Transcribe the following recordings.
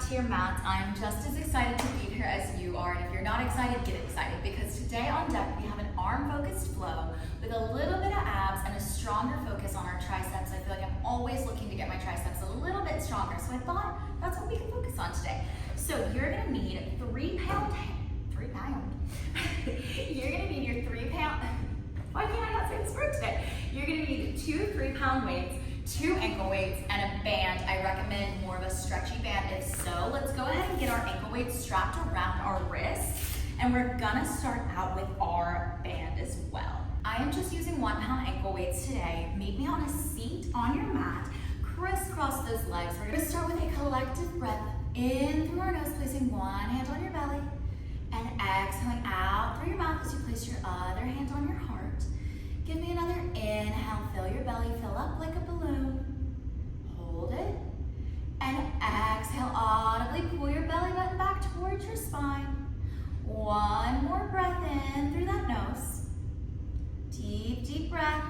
to your mat. I'm just as excited to be here as you are, and if you're not excited, get excited, because today on deck we have an arm-focused flow with a little bit of abs and a stronger focus on our triceps. I feel like I'm always looking to get my triceps a little bit stronger, so I thought that's what we can focus on today. So you're gonna need 3 pound, you're gonna need your 3 pound, why can't I not say this word today? You're gonna need 2 3-pound weights, 2 ankle weights, and a band. I recommend more of a stretchy band. If so, let's go ahead and get our ankle weights strapped around our wrists, and we're gonna start out with our band as well. I am just using 1 pound ankle weights today. Meet me on a seat on your mat. Crisscross those legs. We're gonna start with a collective breath in through our nose, placing one hand on your belly, and exhaling out through your mouth as you place your other hand on your heart. Give me another inhale, fill your belly, fill up like a balloon. Hold it. And exhale, audibly pull your belly button back towards your spine. One more breath in through that nose. Deep, deep breath.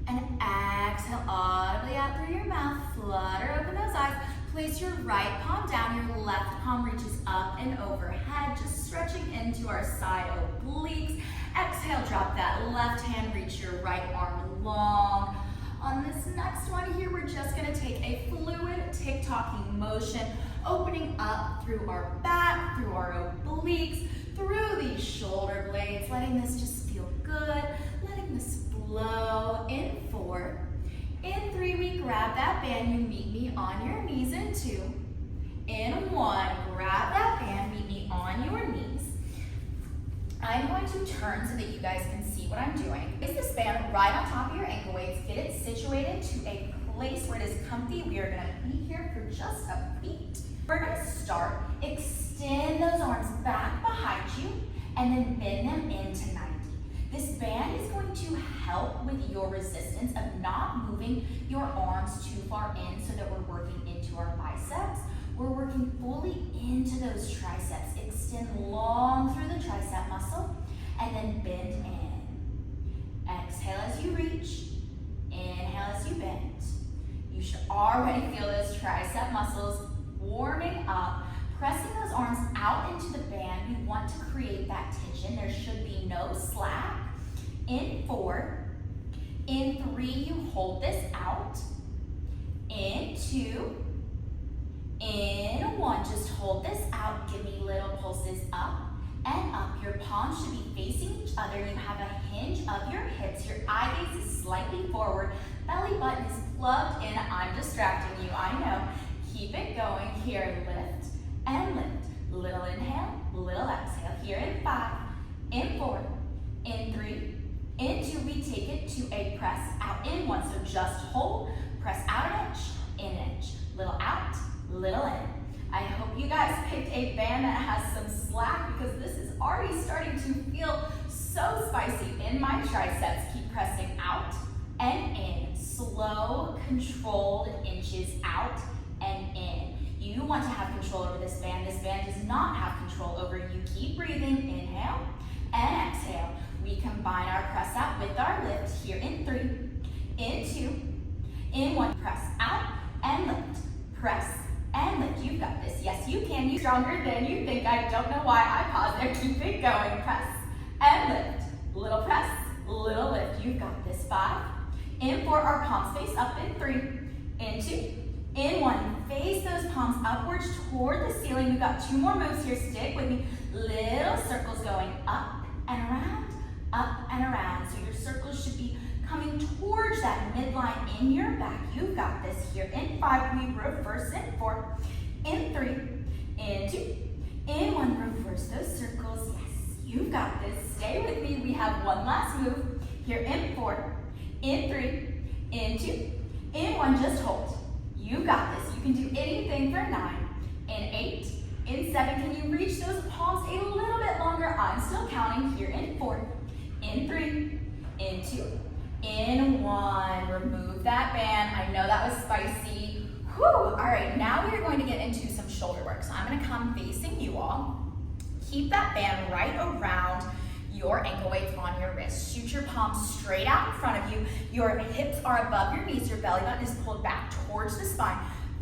And exhale, audibly out through your mouth. Flutter open those eyes. Place your right palm down, your left palm reaches up and overhead, just stretching into our side obliques. Exhale, drop that left hand, reach your right arm long. On this next one here, we're just gonna take a fluid tick-tocking motion, opening up through our back, through our obliques, through these shoulder blades, letting this just feel good, letting this flow in 4. In 3, we grab that band, you meet me on your knees in 2. In 1, grab that band, meet me on your knees. I'm going to turn so that you guys can see what I'm doing. Place this band right on top of your ankle weights, get it situated to a place where it is comfy. We are gonna be here for just a beat. We're gonna start, extend those arms back behind you, and then bend them into 90. This band is going to help with your resistance of not moving your arms too far in so that we're working into our biceps. We're working fully into those triceps. Extend long through the tricep muscle and then bend in. Exhale as you reach, inhale as you bend. You should already feel those tricep muscles warming up, pressing those arms out into the band. We want to create that tension. There should be no slack. In 4, in 3, you hold this out. In 2, in 1, just hold this out. Give me little pulses up and up. Your palms should be facing each other. You have a hinge of your hips. Your eye gaze is slightly forward. Belly button is plugged in. I'm distracting you, I know. Keep it going. Here, lift and lift. Little inhale, little exhale. Here in 5, in 4, in 3, in 2, we take it to a press out in 1. So just hold, press out an inch, in an inch. Little out, little in. I hope you guys picked a band that has some slack, because this is already starting to feel so spicy in my triceps. Keep pressing out and in. Slow, controlled inches out and in. You want to have control over this band. This band does not have control over you. Keep breathing. Inhale and exhale. We combine our press out with our lift here in 3, in 2, in 1. Press out and lift. Press and lift. You've got this. Yes, you can. You're stronger than you think. I don't know why I paused there. Keep it going. Press and lift. Little press, little lift. You've got this. 5. In 4, our palms face up. In 3, in 2, in 1. Face those palms upwards toward the ceiling. We've got 2 more moves here. Stick with me. Little circles going up and around, up and around. So your circles should be coming towards that midline in your back. You've got this here. In 5, we reverse. In 4, in 3, in 2, in 1, reverse those circles. Yes, you've got this. Stay with me. We have one last move here. In 4, in 3, in 2, in 1, just hold. You got this. You can do anything for 9, in 8, in 7. Can you reach those palms a little bit longer? I'm still counting here. In 4, in 3, in 2, in 1. Remove that band. I know that was spicy. Whew. All right, now we are going to get into some shoulder work. So I'm going to come facing you all. Keep that band right around your ankle weights on your wrist. Shoot your palms straight out in front of you. Your hips are above your knees. Your belly button is pulled back towards the spine.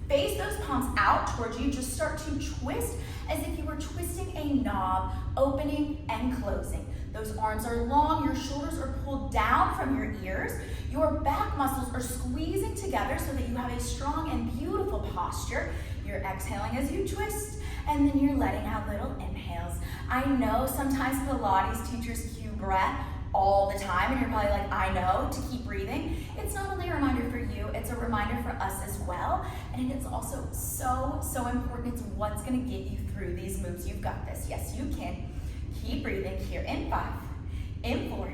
Face those palms out towards you. Just start to twist as if you were twisting a knob, opening and closing. Those arms are long, your shoulders are pulled down from your ears. Your back muscles are squeezing together so that you have a strong and beautiful posture. You're exhaling as you twist, and then you're letting out little inhales. I know sometimes Pilates teachers cue breath all the time, and you're probably like, I know, to keep breathing. It's not only a reminder for you, it's a reminder for us as well, and it's also so important. It's what's gonna get you through these moves. You've got this. Yes, you can. Keep breathing here in 5, in 4,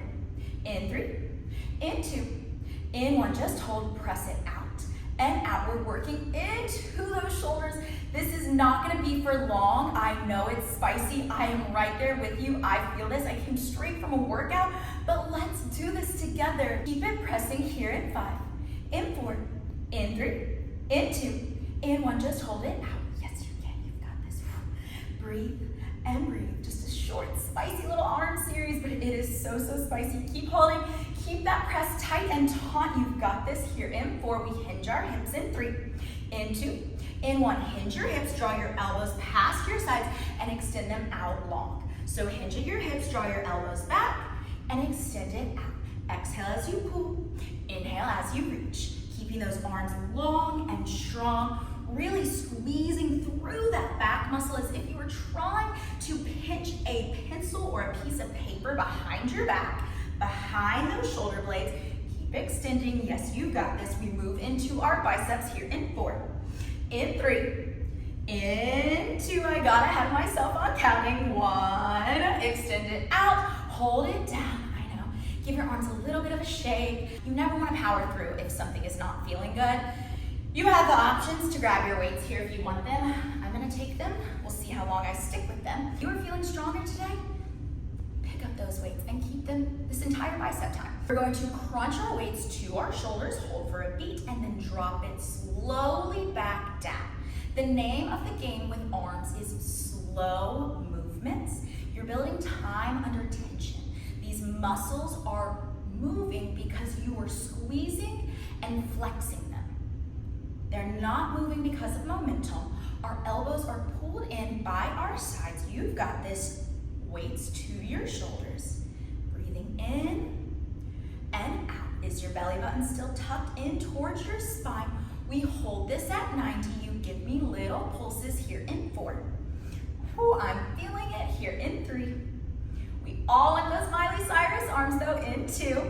in 3, in 2, in 1. Just hold, press it out and out. We're working into those shoulders. This is not gonna be for long. I know it's spicy. I am right there with you. I feel this. I came straight from a workout, but let's do this together. Keep it pressing here in 5, in 4, in 3, in 2, in 1. Just hold it out. Yes, you can. You've got this. Breathe and breathe. Just a short, spicy little arm series, but it is so spicy. Keep holding. Keep that press tight and taut. You've got this here in 4. We hinge our hips in 3, in 2, in 1. Hinge your hips, draw your elbows past your sides and extend them out long. So hinge at your hips, draw your elbows back and extend it out. Exhale as you pull, inhale as you reach. Keeping those arms long and strong, really squeezing through that back muscle as if you were trying to pinch a pencil or a piece of paper behind your back, behind those shoulder blades. Keep extending. Yes, you got this. We move into our biceps here in 4, in 3, in 2. I got ahead of myself on counting. 1, extend it out, hold it down. I know. Give your arms a little bit of a shake. You never want to power through if something is not feeling good. You have the options to grab your weights here if you want them. I'm gonna take them. We'll see how long I stick with them. If you are feeling stronger today, pick up those weights and keep them this entire bicep time. We're going to crunch our weights to our shoulders, hold for a beat, and then drop it slowly back down. The name of the game with arms is slow movements. You're building time under tension. These muscles are moving because you are squeezing and flexing them. They're not moving because of momentum. Our elbows are pulled in by our sides. You've got this. Weights to your shoulders. Breathing in and out. Is your belly button still tucked in towards your spine? We hold this at 90. You give me little pulses here in 4. Ooh, I'm feeling it here in 3. We all want those Miley Cyrus arms though in 2.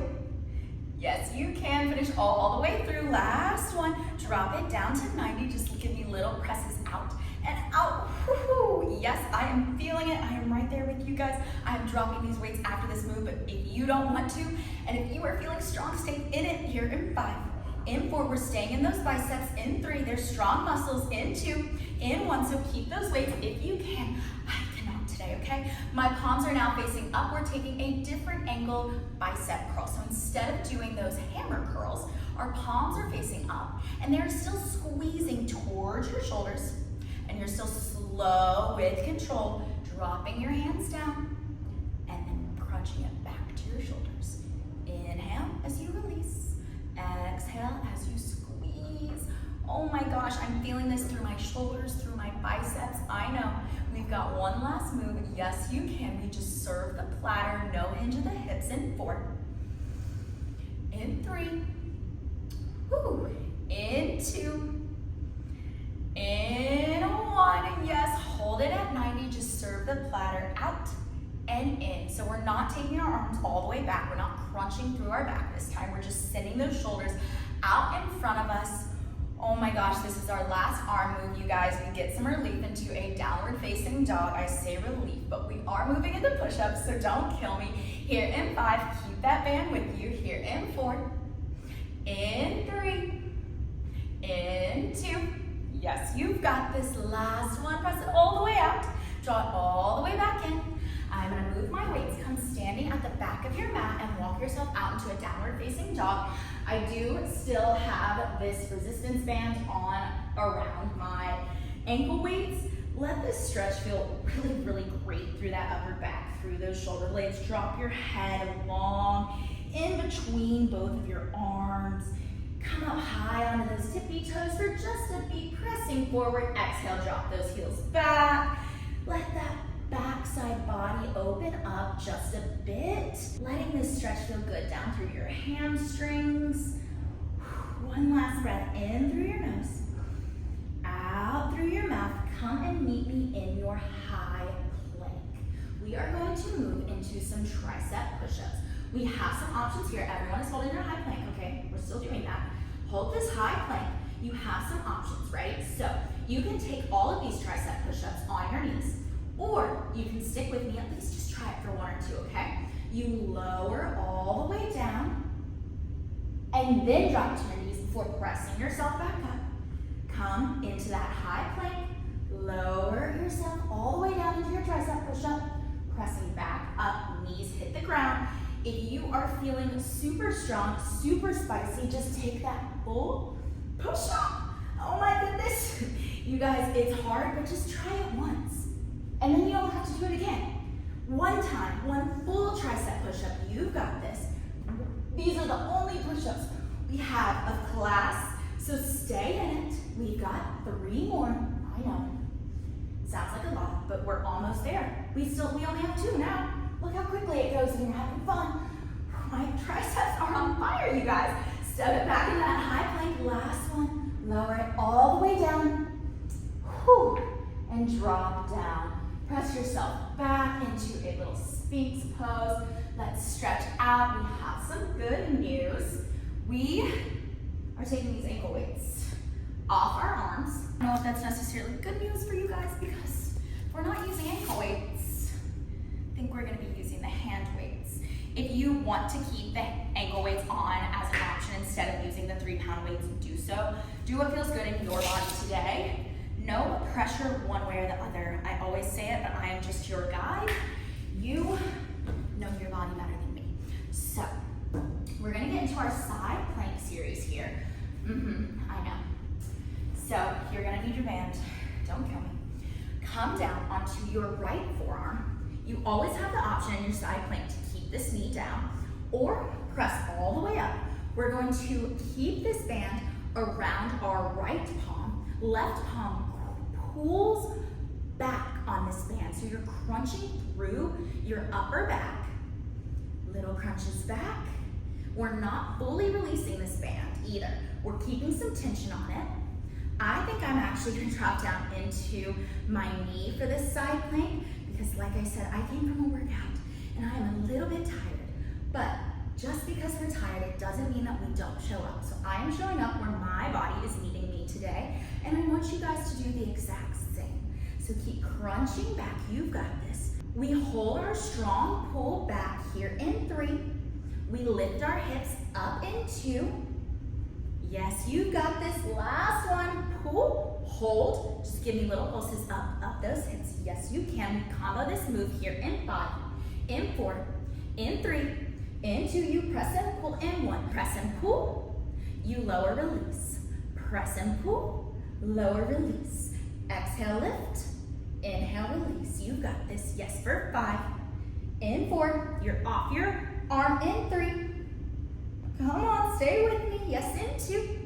Yes, you can finish all the way through. Last one. Drop it down to 90. Just give me little presses out and out. Woo-hoo. Yes, I am feeling it. I am right there with you guys. I am dropping these weights after this move, but if you don't want to, and if you are feeling strong, stay in it here in 5. In 4, we're staying in those biceps. In 3, there's strong muscles. In 2, in 1, so keep those weights if you can. I cannot today, okay? My palms are now facing up. We're taking a different angle bicep curl. So instead of doing those hammer curls, our palms are facing up, and they're still squeezing towards your shoulders, and you're still slow with control, dropping your hands down, and then crunching it back to your shoulders. Inhale as you release. Exhale as you squeeze. Oh my gosh, I'm feeling this through my shoulders, through my biceps. I know. We've got one last move. Yes, you can. We just serve the platter, no hinge of the hips in 4. In 3. Woo. In 2. In 1. Yes, hold it at 90. Just serve the platter out and in. So we're not taking our arms all the way back. We're not crunching through our back this time. We're just sending those shoulders out in front of us. Oh my gosh, this is our last arm move, you guys. We get some relief into a downward facing dog. I say relief, but we are moving into push-ups, so don't kill me. Here in 5, keep that band with you. Here in 4, in 3, in 2. Yes, you've got this. Last one, press it all the way out. Draw it all the way back in. I'm gonna move my weights. Come standing at the back of your mat and walk yourself out into a downward facing dog. I do still have this resistance band on around my ankle weights. Let this stretch feel really great through that upper back, through those shoulder blades. Drop your head long in between both of your arms. Come up high onto those tippy toes for just a beat, pressing forward. Exhale, drop those heels back. Let that backside body open up just a bit. Letting this stretch feel good down through your hamstrings. One last breath in through your nose, out through your mouth. Come and meet me in your high plank. We are going to move into some tricep push-ups. We have some options here. Everyone is holding their high plank, okay? We're still doing that. Hold this high plank. You have some options, right? So you can take all of these tricep push-ups on your knees, or you can stick with me, at least just try it for one or two, okay? You lower all the way down, and then drop to your knees before pressing yourself back up. Come into that high plank, lower yourself all the way down into your tricep push-up, pressing back up, knees hit the ground. If you are feeling super strong, super spicy, just take that full push-up. Oh my goodness. You guys, it's hard, but just try it once. And then you don't have to do it again. One time, one full tricep push-up, you've got this. These are the only push-ups we have of class, so stay in it. We've got 3 more. I know, sounds like a lot, but we're almost there. We only have 2 now. Look how quickly it goes when you're having fun. My triceps are on fire, you guys. Step it back in that high plank. Last one. Lower it all the way down. Whew. And drop down. Press yourself back into a little Sphinx pose. Let's stretch out. We have some good news. We are taking these ankle weights off our arms. I don't know if that's necessarily good news for you guys, because if we're not using ankle weights, I think we're going to be using the hand weights. If you want to keep the ankle weights on as an option instead of using the 3-pound weights, do so. Do what feels good in your body today. No pressure one way or the other. I always say it, but I am just your guide. You know your body better than me. So we're going to get into our side plank series here. I know. So you're going to need your band. Don't kill me. Come down onto your right forearm. You always have the option in your side plank to keep this knee down or press all the way up. We're going to keep this band around our right palm. Left palm pulls back on this band. So you're crunching through your upper back. Little crunches back. We're not fully releasing this band either. We're keeping some tension on it. I think I'm actually going to drop down into my knee for this side plank, because like I said, I came from a workout and I am a little bit tired. But just because we're tired, it doesn't mean that we don't show up. So I am showing up where my body is meeting me today, and I want you guys to do the exact same. So keep crunching back. You've got this. We hold our strong pull back here in 3. We lift our hips up in 2. Yes, you've got this. Last one. Pull, hold. Just give me little pulses up those hips. Yes, you can. We combo this move here in 5, in 4, in 3, in 2. You press and pull in 1. Press and pull. You lower, release. Press and pull. Lower, release. Exhale, lift. Inhale, release. You've got this. Yes, for 5. In 4. You're off your arm in 3. Come on, stay with me. Yes, in 2.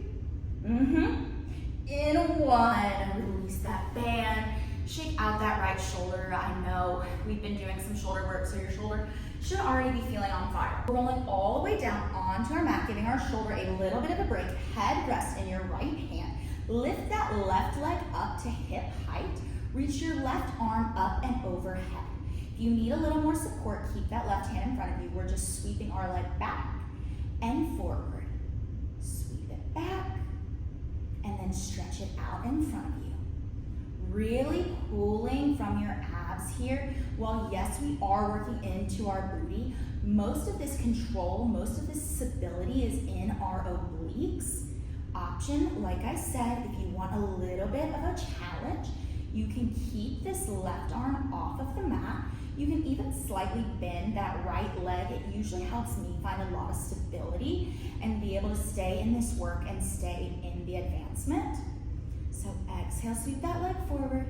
In 1. Release that band. Shake out that right shoulder. I know we've been doing some shoulder work, so your shoulder should already be feeling on fire. We're rolling all the way down onto our mat, giving our shoulder a little bit of a break. Head rest in your right hand. Lift that left leg up to hip height. Reach your left arm up and overhead. If you need a little more support, keep that left hand in front of you. We're just sweeping our leg back and forward. Sweep it back and then stretch it out in front of you. Really pulling from your abs here. While yes, we are working into our booty, most of this control, most of this stability is in our obliques. Option, like I said, if you want a little bit of a challenge, you can keep this left arm off of the mat. You can even slightly bend that right leg. It usually helps me find a lot of stability and be able to stay in this work and stay in the advancement. So exhale, sweep that leg forward.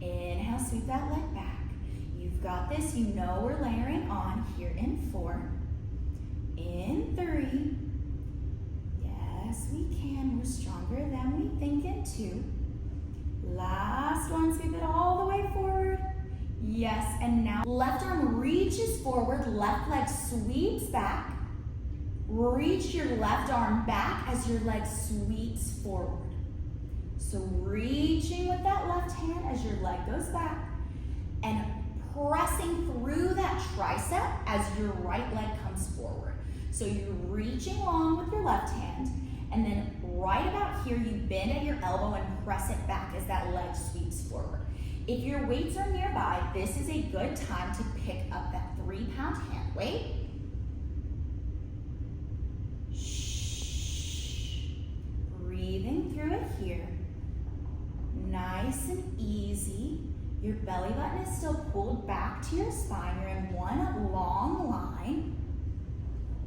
Inhale, sweep that leg back. You've got this. You know we're layering on here in 4. In 3. Yes, we can. We're stronger than we think in 2. Last one, sweep it all the way forward. Yes, and now left arm reaches forward, left leg sweeps back. Reach your left arm back as your leg sweeps forward. So reaching with that left hand as your leg goes back and pressing through that tricep as your right leg comes forward. So you're reaching long with your left hand, and then right about here, you bend at your elbow and press it back as that leg sweeps forward. If your weights are nearby, this is a good time to pick up that 3-pound hand weight. Shh. Breathing through it here. Nice and easy. Your belly button is still pulled back to your spine. You're in one long line.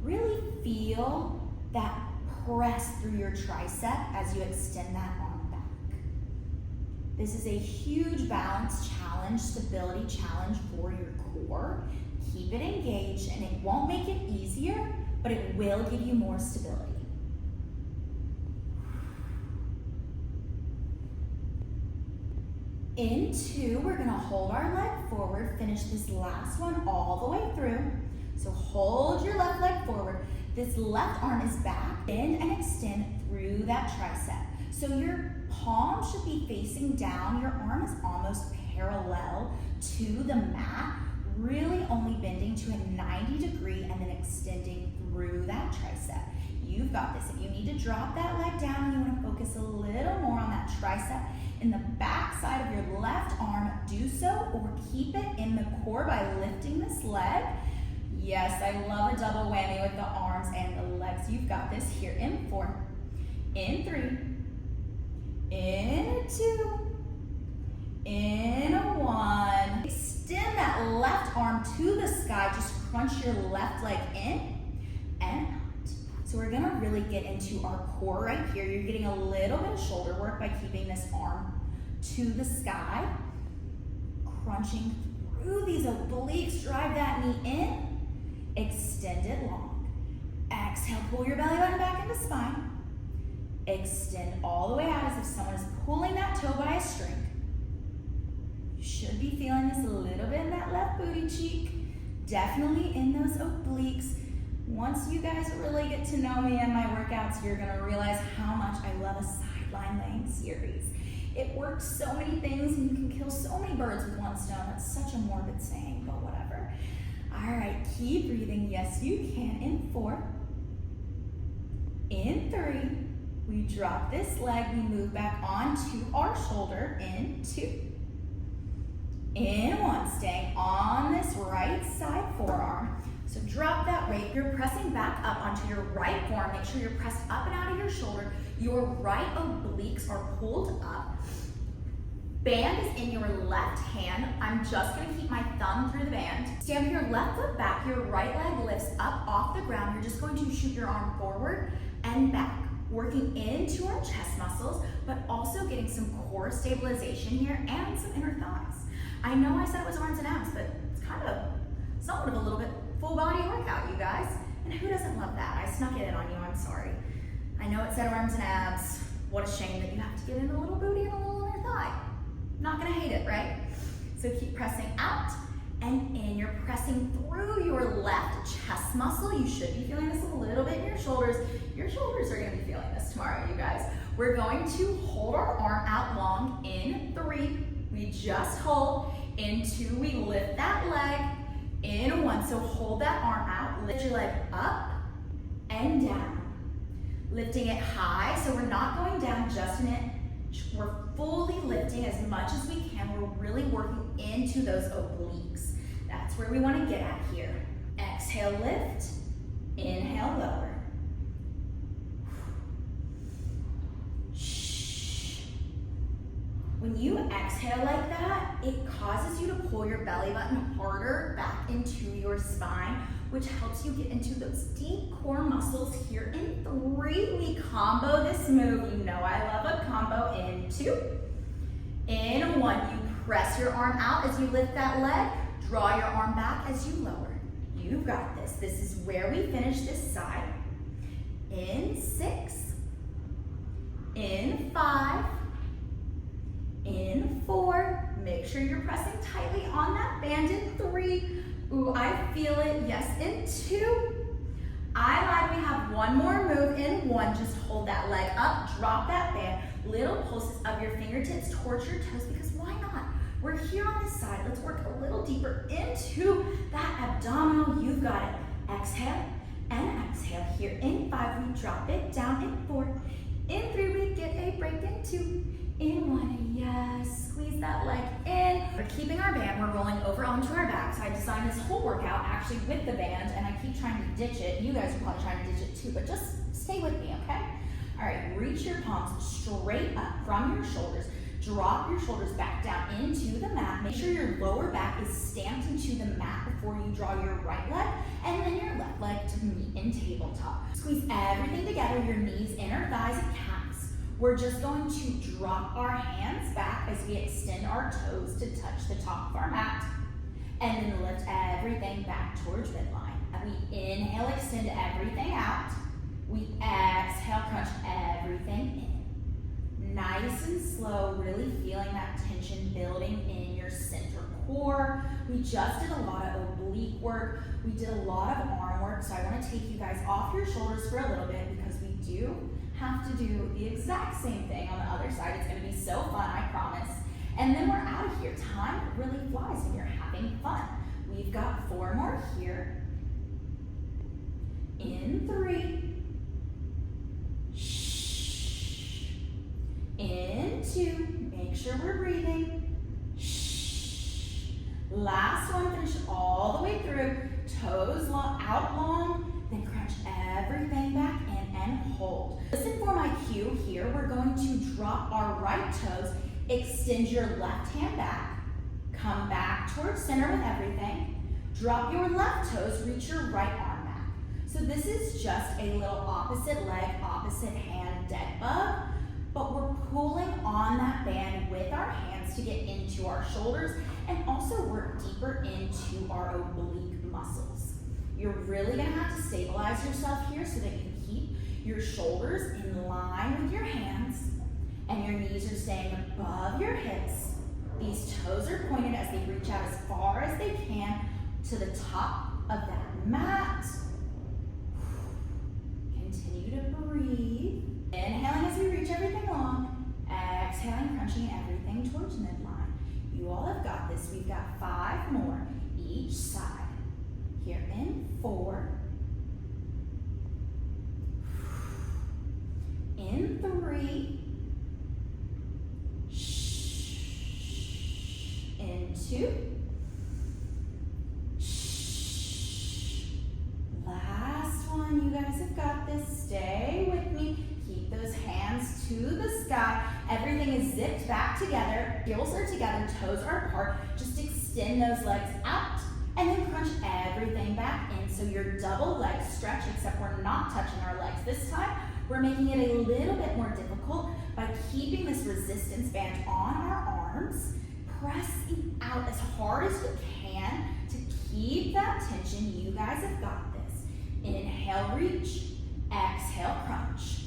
Really feel that press through your tricep as you extend that arm back. This is a huge balance challenge, stability challenge for your core. Keep it engaged, and it won't make it easier, but it will give you more stability. In 2, we're gonna hold our leg forward, finish this last one all the way through. So hold your left leg forward. This left arm is back. Bend and extend through that tricep. So your palm should be facing down. Your arm is almost parallel to the mat, really only bending to a 90-degree and then extending through that tricep. You've got this. If you need to drop that leg down, you want to focus a little more on that tricep in the back side of your left arm, do so, or keep it in the core by lifting this leg. Yes, I love a double whammy with the arms and the legs. You've got this here in 4, in 3, in 2, in 1. Extend that left arm to the sky. Just crunch your left leg in and out. So we're gonna really get into our core right here. You're getting a little bit of shoulder work by keeping this arm to the sky. Crunching through these obliques, drive that knee in. Extend it long. Exhale, pull your belly button back into spine. Extend all the way out as if someone is pulling that toe by a string. You should be feeling this a little bit in that left booty cheek. Definitely in those obliques. Once you guys really get to know me and my workouts, you're gonna realize how much I love a sideline laying series. It works so many things and you can kill so many birds with one stone. That's such a morbid saying, but whatever. All right, keep breathing. Yes, you can. In 4, in 3, we drop this leg, we move back onto our shoulder. In 2, in 1, staying on this right side forearm. So drop that weight. You're pressing back up onto your right forearm. Make sure you're pressed up and out of your shoulder. Your right obliques are pulled up. Band is in your left hand. I'm just gonna keep my thumb through the band. Stand with your left foot back. Your right leg lifts up off the ground. You're just going to shoot your arm forward and back, working into our chest muscles, but also getting some core stabilization here and some inner thighs. I know I said it was arms and abs, but it's kind of somewhat of a little bit full body workout, you guys. And who doesn't love that? I snuck it in on you, I'm sorry. I know it said arms and abs. What a shame that you have to get in a little booty and a little inner thigh. Not gonna hate it, right? So keep pressing out and in. You're pressing through your left chest muscle. You should be feeling this a little bit in your shoulders. Your shoulders are gonna be feeling this tomorrow, you guys. We're going to hold our arm out long. In 3, we just hold. In 2, we lift that leg. In 1, so hold that arm out, lift your leg up and down. Lifting it high, so we're not going down just in it. We're fully lifting as much as we can. We're really working into those obliques. That's where we want to get at here. Exhale, lift. Inhale, lower. When you exhale like that, it causes you to pull your belly button harder back into your spine, which helps you get into those deep core muscles here. In 3, we combo this move. You know I love a combo. In 2, in 1, you press your arm out as you lift that leg, draw your arm back as you lower. You've got this. This is where we finish this side. In 6, in 5, in 4, make sure you're pressing tightly on that band in 3, ooh, I feel it, yes, in 2, I lied, we have one more move in 1, just hold that leg up, drop that band, little pulses of your fingertips towards your toes, because why not? We're here on this side, let's work a little deeper into that abdominal, you've got it. Exhale and exhale, here in 5, we drop it down in 4, in 3, we get a break in 2, in 1, yes, squeeze that leg in. We're keeping our band, we're rolling over onto our back, so I designed this whole workout actually with the band, and I keep trying to ditch it. You guys are probably trying to ditch it too, but just stay with me, okay? All right, reach your palms straight up from your shoulders. Drop your shoulders back down into the mat. Make sure your lower back is stamped into the mat before you draw your right leg, and then your left leg to meet in tabletop. Squeeze everything together, your knees, inner thighs, and calves. We're just going to drop our hands back as we extend our toes to touch the top of our mat, and then lift everything back towards midline. And we inhale, extend everything out. We exhale, crunch everything in. Nice and slow, really feeling that tension building in your center core. We just did a lot of oblique work. We did a lot of arm work, so I want to take you guys off your shoulders for a little bit because we do have to do the exact same thing on the other side. It's going to be so fun, I promise. And then we're out of here. Time really flies when you're having fun. We've got 4 more here. In 3. In 2, make sure we're breathing. Shh. Last one, finish it all the way through. Toes out long, then crunch everything back in and hold. Listen for my cue here. We're going to drop our right toes, extend your left hand back, come back towards center with everything. Drop your left toes, reach your right arm back. So this is just a little opposite leg, opposite hand dead bug. But we're pulling on that band with our hands to get into our shoulders and also work deeper into our oblique muscles. You're really gonna have to stabilize yourself here so that you keep your shoulders in line with your hands and your knees are staying above your hips. These toes are pointed as they reach out as far as they can to the top of that mat. Continue to breathe. Inhaling as we reach everything long, exhaling, crunching everything towards midline. You all have got this. We've got 5 more each side. Here in 4, in 3, in 2, last one. You guys have got this. Stay with me. Keep those hands to the sky. Everything is zipped back together. Heels are together, toes are apart. Just extend those legs out and then crunch everything back in. So your double leg stretch, except we're not touching our legs this time. We're making it a little bit more difficult by keeping this resistance band on our arms, pressing out as hard as you can to keep that tension. You guys have got this. Inhale, reach. Exhale, crunch.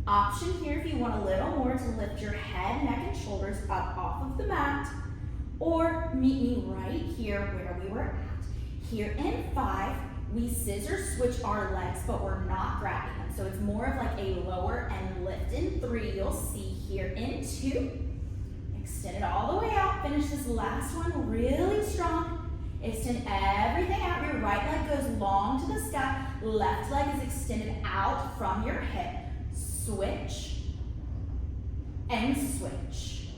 Option here if you want a little more to lift your head, neck, and shoulders up off of the mat, or meet me right here where we were at. Here in 5, we scissor switch our legs, but we're not grabbing them. So it's more of like a lower and lift. In 3, you'll see here in 2, extend it all the way out. Finish this last one really strong. Extend everything out. Your right leg goes long to the sky. Left leg is extended out from your hip. Switch and switch.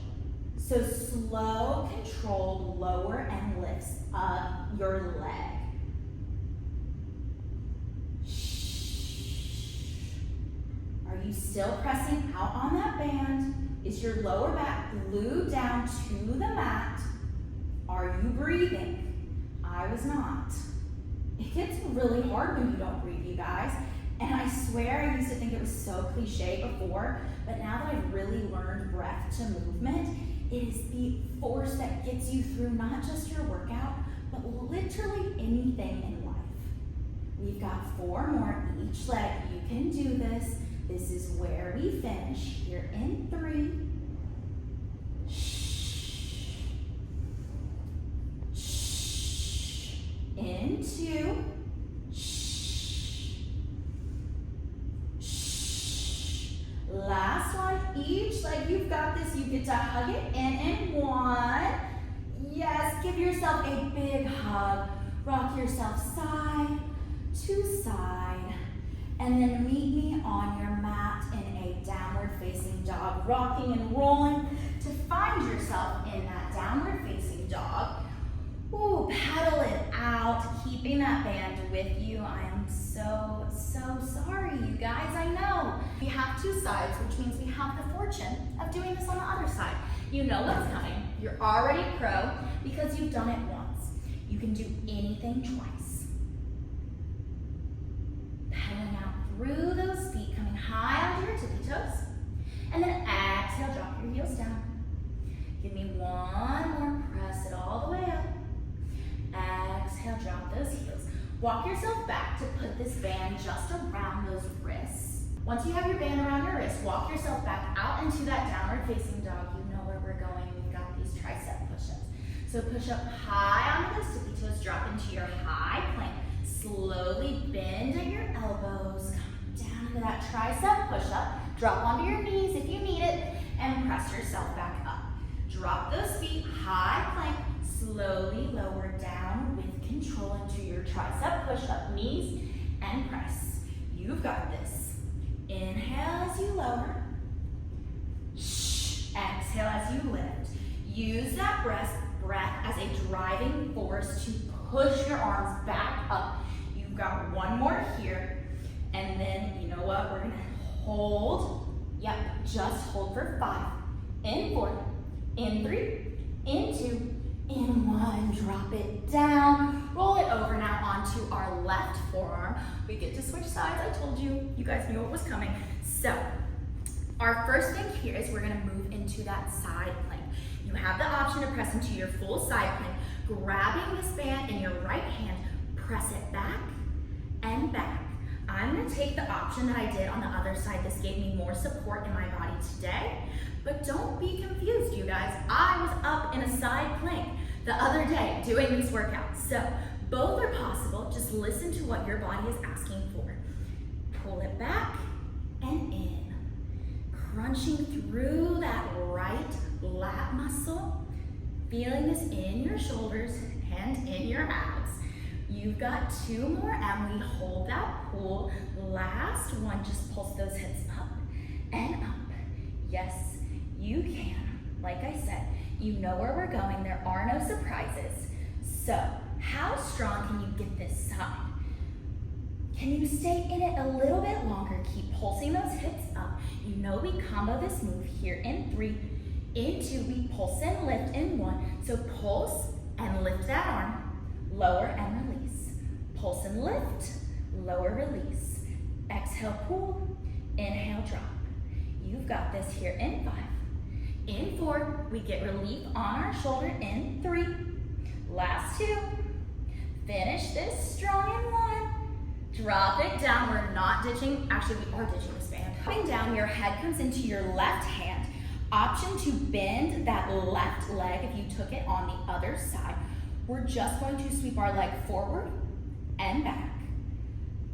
So slow, controlled lower and lifts up your leg. Are you still pressing out on that band? Is your lower back glued down to the mat? Are you breathing? I was not. It gets really hard when you don't breathe, you guys. And I swear I used to think it was so cliche before, but now that I've really learned breath to movement, it is the force that gets you through not just your workout, but literally anything in life. We've got 4 more each leg. You can do this. This is where we finish. Here in 3. In 2. Last one, each leg, you've got this. You get to hug it in 1. Yes, give yourself a big hug. Rock yourself side to side. And then meet me on your mat in a downward facing dog, rocking and rolling to find yourself in that downward facing dog. Ooh, pedal it out, keeping that band with you. I am so sorry, you guys, I know. We have 2 sides, which means we have the fortune of doing this on the other side. You know what's coming. You're already pro because you've done it once. You can do anything twice. Pedaling out through those feet, coming high onto your tippy toes. And then exhale, drop your heels down. Give me 1 more, press it all the way up. Exhale, drop those heels. Walk yourself back to put this band just around those wrists. Once you have your band around your wrist, walk yourself back out into that downward facing dog. You know where we're going. We've got these tricep push-ups. So push up high onto those tippy toes, drop into your high plank. Slowly bend at your elbows, come down into that tricep push-up. Drop onto your knees if you need it, and press yourself back up. Drop those feet, high plank. Slowly lower down with control into your tricep push-up, knees, and press. You've got this. Inhale as you lower. Exhale as you lift. Use that breath as a driving force to push your arms back up. You've got 1 more here. And then, you know what? We're going to hold. Yep, just hold for 5. In 4. In 3. In 2. In 1, drop it down, roll it over now onto our left forearm. We get to switch sides. I told you, you guys knew what was coming. So, our first thing here is we're gonna move into that side plank. You have the option to press into your full side plank, grabbing this band in your right hand, press it back and back. I'm gonna take the option that I did on the other side. This gave me more support in my body today, but don't be confused, you guys. I was up in a side plank the other day doing this workout. So both are possible. Just listen to what your body is asking for. Pull it back and in. Crunching through that right lat muscle. Feeling this in your shoulders and in your abs. You've got 2 more and we hold that pull. Last one, just pulse those hips up and up. Yes, you can. Like I said, you know where we're going. There are no surprises. So, how strong can you get this side? Can you stay in it a little bit longer? Keep pulsing those hips up. You know we combo this move here in 3. In 2, we pulse and lift in 1. So pulse and lift that arm. Lower and release. Pulse and lift. Lower, release. Exhale, pull. Inhale, drop. You've got this here in 5. In 4, we get relief on our shoulder in 3. Last 2. Finish this strong in 1. Drop it down. We're not ditching, actually we are ditching this band. Coming down, your head comes into your left hand. Option to bend that left leg if you took it on the other side. We're just going to sweep our leg forward and back.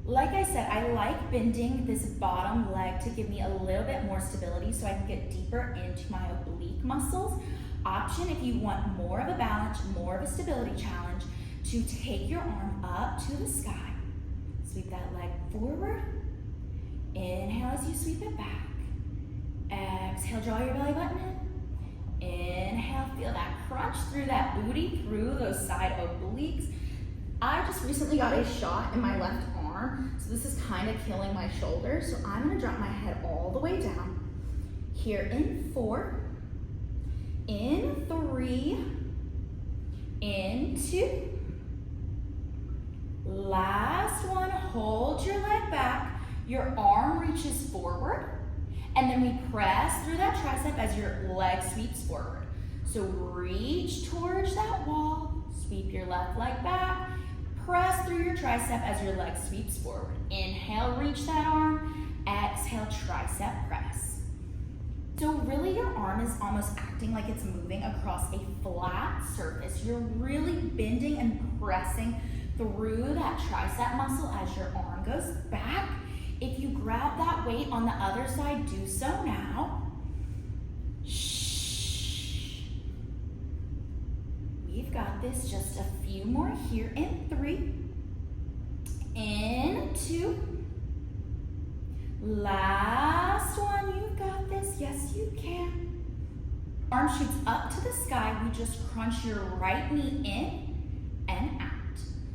Like I said, I like bending this bottom leg to give me a little bit more stability so I can get deeper into my oblique muscles. Option if you want more of a balance, more of a stability challenge, to take your arm up to the sky. Sweep that leg forward. Inhale as you sweep it back. Exhale, draw your belly button in. Inhale, feel that crunch through that booty, through those side obliques. I just recently got a shot in my left arm, so this is kind of killing my shoulder. So I'm gonna drop my head all the way down. Here in 4, in 3, in 2. Last one, hold your leg back. Your arm reaches forward. And then we press through that tricep as your leg sweeps forward. So reach towards that wall, sweep your left leg back, press through your tricep as your leg sweeps forward. Inhale, reach that arm. Exhale, tricep press. So really your arm is almost acting like it's moving across a flat surface. You're really bending and pressing through that tricep muscle as your arm goes back. If you grab that weight on the other side, do so now. Shh. We've got this, just a few more here in 3. In 2. Last one, you've got this, yes you can. Arm shoots up to the sky, we just crunch your right knee in and out.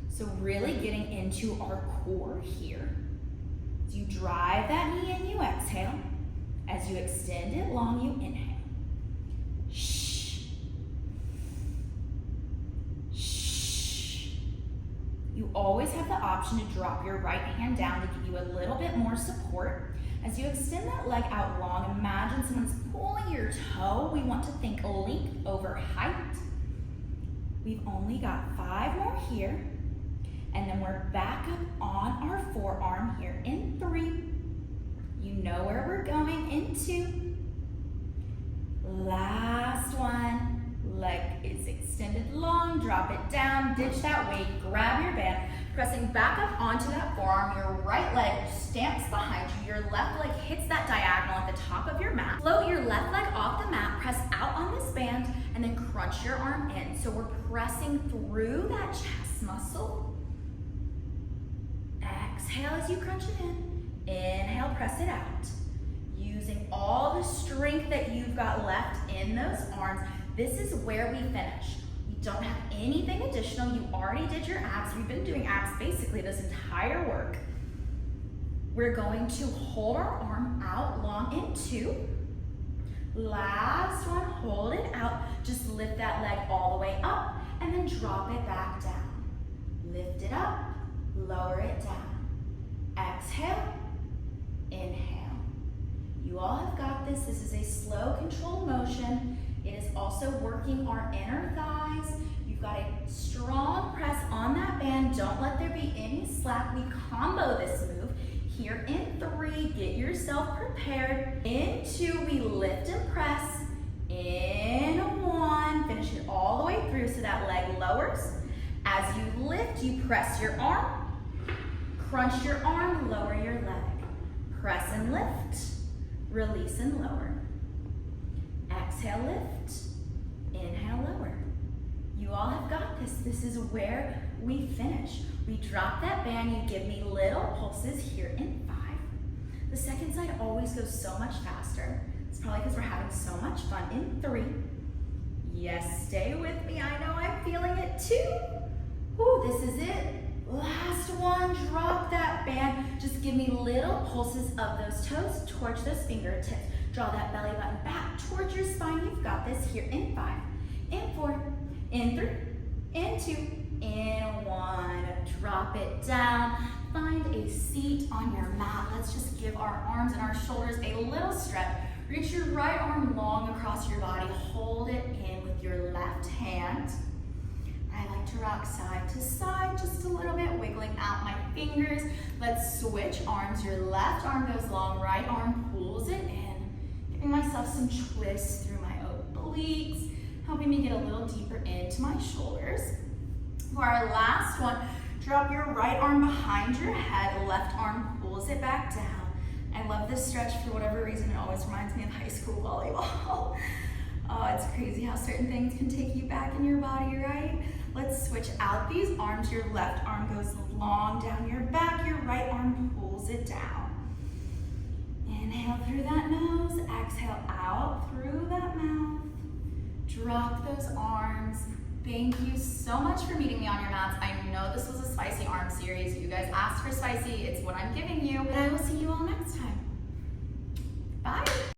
So really getting into our core here. As you drive that knee in, you exhale. As you extend it long, you inhale. Shh. Shh. You always have the option to drop your right hand down to give you a little bit more support. As you extend that leg out long, imagine someone's pulling your toe. We want to think length over height. We've only got 5 more here. And then we're back up on our forearm here in 3. You know where we're going in 2. Last one. Leg is extended long, drop it down, ditch that weight, grab your band, pressing back up onto that forearm. Your right leg stamps behind you. Your left leg hits that diagonal at the top of your mat. Float your left leg off the mat, press out on this band, and then crunch your arm in. So we're pressing through that chest muscle. Exhale as you crunch it in. Inhale, press it out. Using all the strength that you've got left in those arms, this is where we finish. We don't have anything additional. You already did your abs. We've been doing abs basically this entire work. We're going to hold our arm out long in 2. Last one, hold it out. Just lift that leg all the way up and then drop it back down. Lift it up, lower it down. Exhale, inhale. You all have got this. This is a slow, controlled motion. It is also working our inner thighs. You've got a strong press on that band. Don't let there be any slack. We combo this move. Here in 3, get yourself prepared. In 2, we lift and press. In 1, finish it all the way through so that leg lowers. As you lift, you press your arm, crunch your arm, lower your leg. Press and lift, release and lower. Exhale, lift, inhale, lower. You all have got this. This is where we finish. We drop that band, you give me little pulses here in 5. The second side always goes so much faster. It's probably because we're having so much fun. In 3. Yes, stay with me. I know I'm feeling it too. Woo, this is it. Last one, drop that band. Just give me little pulses of those toes towards those fingertips. Draw that belly button back towards your spine. You've got this here in 5, in 4, in 3, in 2, in 1. Drop it down. Find a seat on your mat. Let's just give our arms and our shoulders a little stretch. Reach your right arm long across your body. Hold it in with your left hand. I like to rock side to side just a little bit, wiggling out my fingers. Let's switch arms. Your left arm goes long, right arm pulls it in. Giving myself some twists through my obliques, helping me get a little deeper into my shoulders. For our last one, drop your right arm behind your head, left arm pulls it back down. I love this stretch for whatever reason. It always reminds me of high school volleyball. Oh, it's crazy how certain things can take you back in your body, right? Let's switch out these arms. Your left arm goes long down your back, your right arm pulls it down. Inhale through that nose, exhale out through that mouth. Drop those arms. Thank you so much for meeting me on your mats. I know this was a spicy arm series. You guys asked for spicy. It's what I'm giving you. And I will see you all next time.